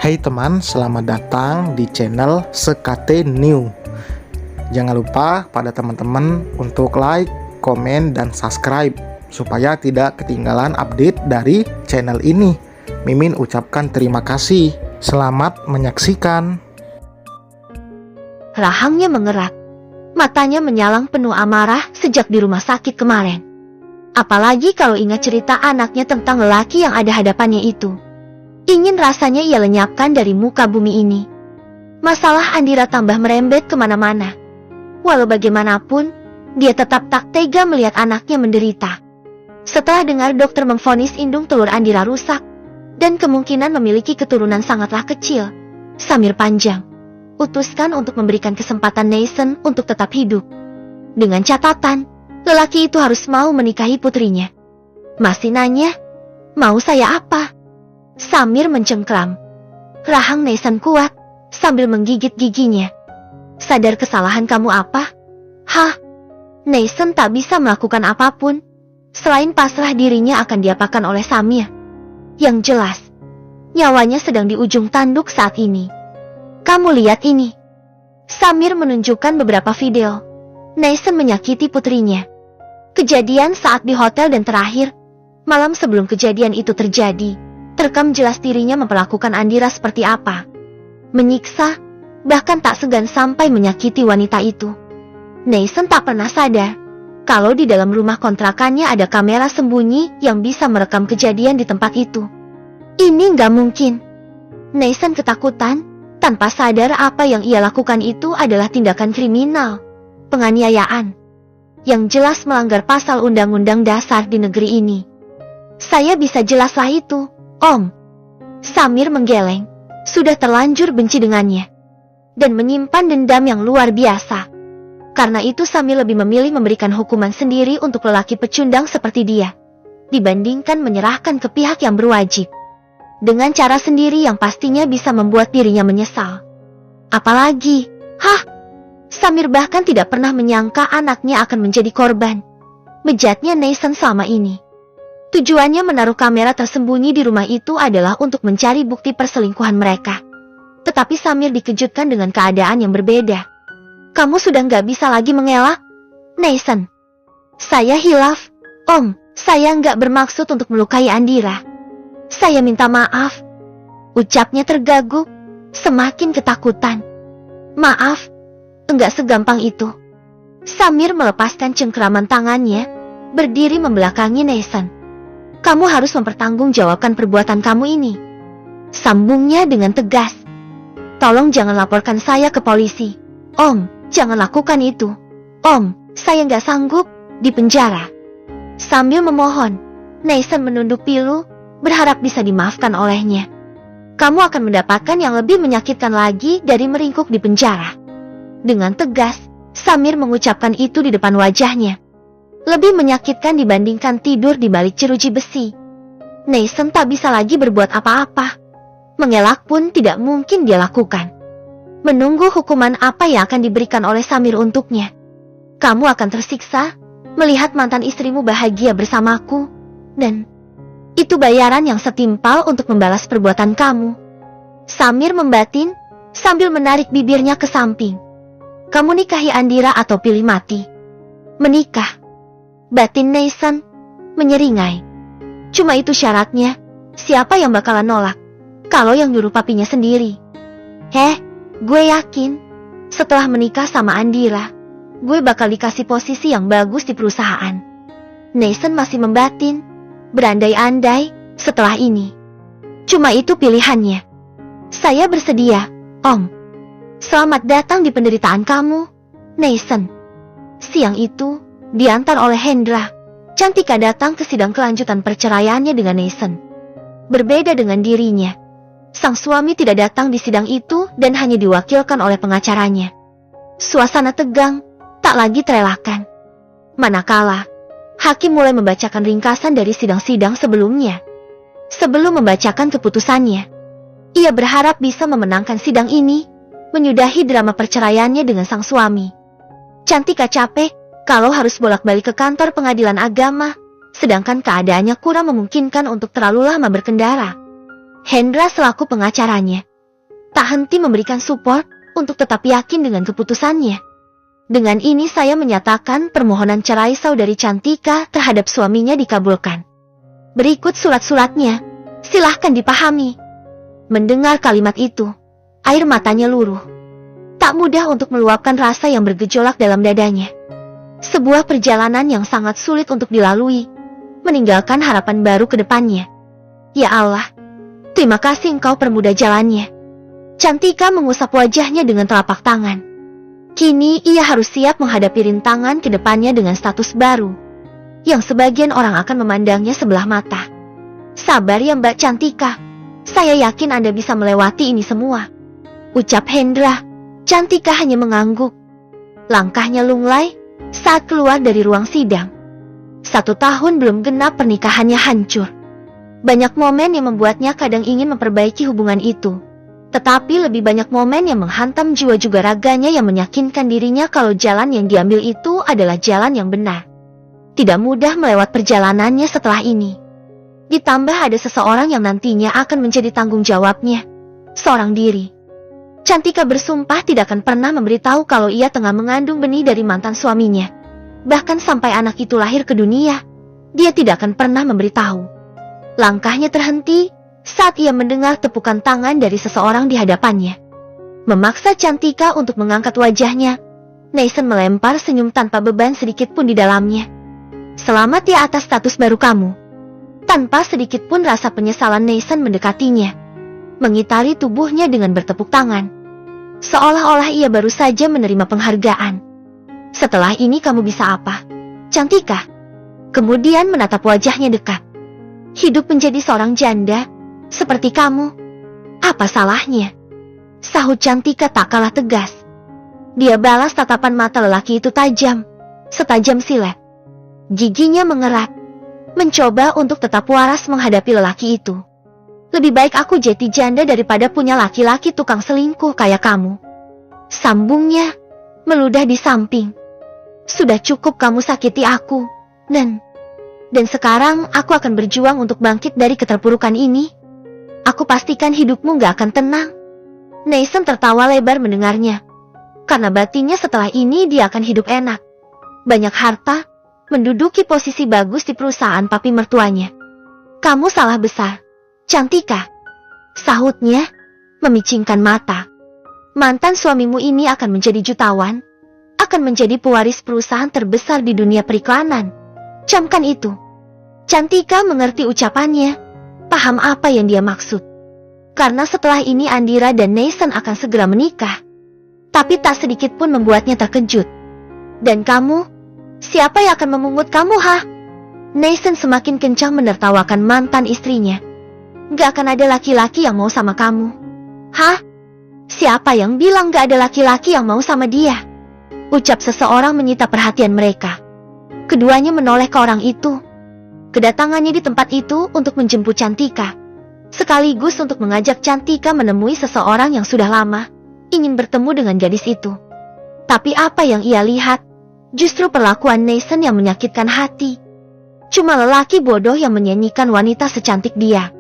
Hai teman, selamat datang di channel Sekate New. Jangan lupa pada teman-teman untuk like, komen, dan subscribe supaya tidak ketinggalan update dari channel ini. Mimin ucapkan terima kasih. Selamat menyaksikan. Rahangnya mengerat. Matanya menyalang penuh amarah sejak di rumah sakit kemarin. Apalagi kalau ingat cerita anaknya tentang lelaki yang ada hadapannya itu. Ingin rasanya ia lenyapkan dari muka bumi ini. Masalah Andira tambah merembet kemana-mana. Walau bagaimanapun, dia tetap tak tega melihat anaknya menderita. Setelah dengar dokter memvonis indung telur Andira rusak, dan kemungkinan memiliki keturunan sangatlah kecil, Samir Panjang utuskan untuk memberikan kesempatan Neisen untuk tetap hidup. Dengan catatan, lelaki itu harus mau menikahi putrinya. Masih nanya, mau saya apa? Samir mencengkram. Rahang Neisen kuat, sambil menggigit giginya. Sadar kesalahan kamu apa? Hah? Neisen tak bisa melakukan apapun, selain pasrah dirinya akan diapakan oleh Samir. Yang jelas, nyawanya sedang di ujung tanduk saat ini. Kamu lihat ini. Samir menunjukkan beberapa video. Neisen menyakiti putrinya. Kejadian saat di hotel dan terakhir, malam sebelum kejadian itu terjadi, terekam jelas dirinya memperlakukan Andira seperti apa. Menyiksa, bahkan tak segan sampai menyakiti wanita itu. Neisen tak pernah sadar kalau di dalam rumah kontrakannya ada kamera sembunyi yang bisa merekam kejadian di tempat itu. Ini nggak mungkin. Neisen ketakutan, tanpa sadar apa yang ia lakukan itu adalah tindakan kriminal, penganiayaan, yang jelas melanggar pasal undang-undang dasar di negeri ini. Saya bisa jelaslah itu, Om. Samir menggeleng, sudah terlanjur benci dengannya, dan menyimpan dendam yang luar biasa. Karena itu Samir lebih memilih memberikan hukuman sendiri untuk lelaki pecundang seperti dia, dibandingkan menyerahkan ke pihak yang berwajib. Dengan cara sendiri yang pastinya bisa membuat dirinya menyesal. Apalagi, Samir bahkan tidak pernah menyangka anaknya akan menjadi korban bejatnya Neisen selama ini. Tujuannya menaruh kamera tersembunyi di rumah itu adalah untuk mencari bukti perselingkuhan mereka. Tetapi Samir dikejutkan dengan keadaan yang berbeda. Kamu sudah nggak bisa lagi mengelak, Neisen. Saya hilaf, Om. Saya nggak bermaksud untuk melukai Andira. Saya minta maaf. Ucapnya tergaguk, semakin ketakutan. Maaf, enggak segampang itu. Samir melepaskan cengkeraman tangannya, berdiri membelakangi Neisen. Kamu harus mempertanggungjawabkan perbuatan kamu ini, sambungnya dengan tegas. Tolong jangan laporkan saya ke polisi. Om, jangan lakukan itu. Om, saya nggak sanggup di penjara. Sambil memohon, Neisen menunduk pilu, berharap bisa dimaafkan olehnya. Kamu akan mendapatkan yang lebih menyakitkan lagi dari meringkuk di penjara. Dengan tegas, Samir mengucapkan itu di depan wajahnya. Lebih menyakitkan dibandingkan tidur di balik jeruji besi. Neisen tak bisa lagi berbuat apa-apa. Mengelak pun tidak mungkin dia lakukan. Menunggu hukuman apa yang akan diberikan oleh Samir untuknya. Kamu akan tersiksa melihat mantan istrimu bahagia bersamaku, dan itu bayaran yang setimpal untuk membalas perbuatan kamu. Samir membatin sambil menarik bibirnya ke samping. Kamu nikahi Andira atau pilih mati? Menikah. Batin Neisen menyeringai. Cuma itu syaratnya. Siapa yang bakalan nolak kalau yang nyuruh papinya sendiri? Gue yakin setelah menikah sama Andira, gue bakal dikasih posisi yang bagus di perusahaan. Neisen masih membatin, berandai-andai setelah ini. Cuma itu pilihannya. Saya bersedia, Om. Selamat datang di penderitaan kamu, Neisen. Siang itu, diantar oleh Hendra, Cantika datang ke sidang kelanjutan perceraiannya dengan Neisen. Berbeda dengan dirinya, sang suami tidak datang di sidang itu dan hanya diwakilkan oleh pengacaranya. Suasana tegang, tak lagi terelakkan. Manakala, hakim mulai membacakan ringkasan dari sidang-sidang sebelumnya. Sebelum membacakan keputusannya, ia berharap bisa memenangkan sidang ini, menyudahi drama perceraiannya dengan sang suami. Cantika capek kalau harus bolak-balik ke kantor pengadilan agama, sedangkan keadaannya kurang memungkinkan untuk terlalu lama berkendara. Hendra selaku pengacaranya tak henti memberikan support untuk tetap yakin dengan keputusannya. Dengan ini saya menyatakan permohonan cerai saudari Cantika terhadap suaminya dikabulkan. Berikut surat-suratnya, silahkan dipahami. Mendengar kalimat itu, air matanya luruh. Tak mudah untuk meluapkan rasa yang bergejolak dalam dadanya. Sebuah perjalanan yang sangat sulit untuk dilalui, meninggalkan harapan baru ke depannya. Ya Allah, terima kasih Engkau permudah jalannya. Cantika mengusap wajahnya dengan telapak tangan. Kini ia harus siap menghadapi rintangan ke depannya dengan status baru, yang sebagian orang akan memandangnya sebelah mata. Sabar ya Mbak Cantika, saya yakin Anda bisa melewati ini semua, ucap Hendra. Cantika hanya mengangguk. Langkahnya lunglai saat keluar dari ruang sidang. 1 tahun belum genap pernikahannya hancur. Banyak momen yang membuatnya kadang ingin memperbaiki hubungan itu. Tetapi lebih banyak momen yang menghantam jiwa juga raganya yang meyakinkan dirinya kalau jalan yang diambil itu adalah jalan yang benar. Tidak mudah melewat perjalanannya setelah ini. Ditambah ada seseorang yang nantinya akan menjadi tanggung jawabnya, seorang diri. Cantika bersumpah tidak akan pernah memberitahu kalau ia tengah mengandung benih dari mantan suaminya. Bahkan sampai anak itu lahir ke dunia, dia tidak akan pernah memberitahu. Langkahnya terhenti saat ia mendengar tepukan tangan dari seseorang di hadapannya. Memaksa Cantika untuk mengangkat wajahnya, Nathan melempar senyum tanpa beban sedikit pun di dalamnya. Selamat ya atas status baru kamu. Tanpa sedikit pun rasa penyesalan Nathan mendekatinya, mengitari tubuhnya dengan bertepuk tangan. Seolah-olah ia baru saja menerima penghargaan. Setelah ini kamu bisa apa, Cantika? Kemudian menatap wajahnya dekat. Hidup menjadi seorang janda, seperti kamu. Apa salahnya? Sahut Cantika tak kalah tegas. Dia balas tatapan mata lelaki itu tajam, setajam silet. Giginya mengerat, mencoba untuk tetap waras menghadapi lelaki itu. Lebih baik aku jadi janda daripada punya laki-laki tukang selingkuh kayak kamu, sambungnya, meludah di samping. Sudah cukup kamu sakiti aku, dan sekarang aku akan berjuang untuk bangkit dari keterpurukan ini. Aku pastikan hidupmu gak akan tenang. Nathan tertawa lebar mendengarnya, karena batinnya setelah ini dia akan hidup enak. Banyak harta, menduduki posisi bagus di perusahaan papi mertuanya. Kamu salah besar, Cantika, sahutnya, memicingkan mata. Mantan suamimu ini akan menjadi jutawan, akan menjadi pewaris perusahaan terbesar di dunia periklanan. Camkan itu. Cantika mengerti ucapannya, paham apa yang dia maksud. Karena setelah ini Andira dan Nathan akan segera menikah. Tapi tak sedikit pun membuatnya terkejut. Dan kamu, siapa yang akan memungut kamu, ha? Nathan semakin kencang menertawakan mantan istrinya. Gak akan ada laki-laki yang mau sama kamu. Hah? Siapa yang bilang gak ada laki-laki yang mau sama dia? Ucap seseorang menyita perhatian mereka. Keduanya menoleh ke orang itu. Kedatangannya di tempat itu untuk menjemput Cantika, sekaligus untuk mengajak Cantika menemui seseorang yang sudah lama ingin bertemu dengan gadis itu. Tapi apa yang ia lihat? Justru perlakuan Nathan yang menyakitkan hati. Cuma lelaki bodoh yang menyanyikan wanita secantik dia.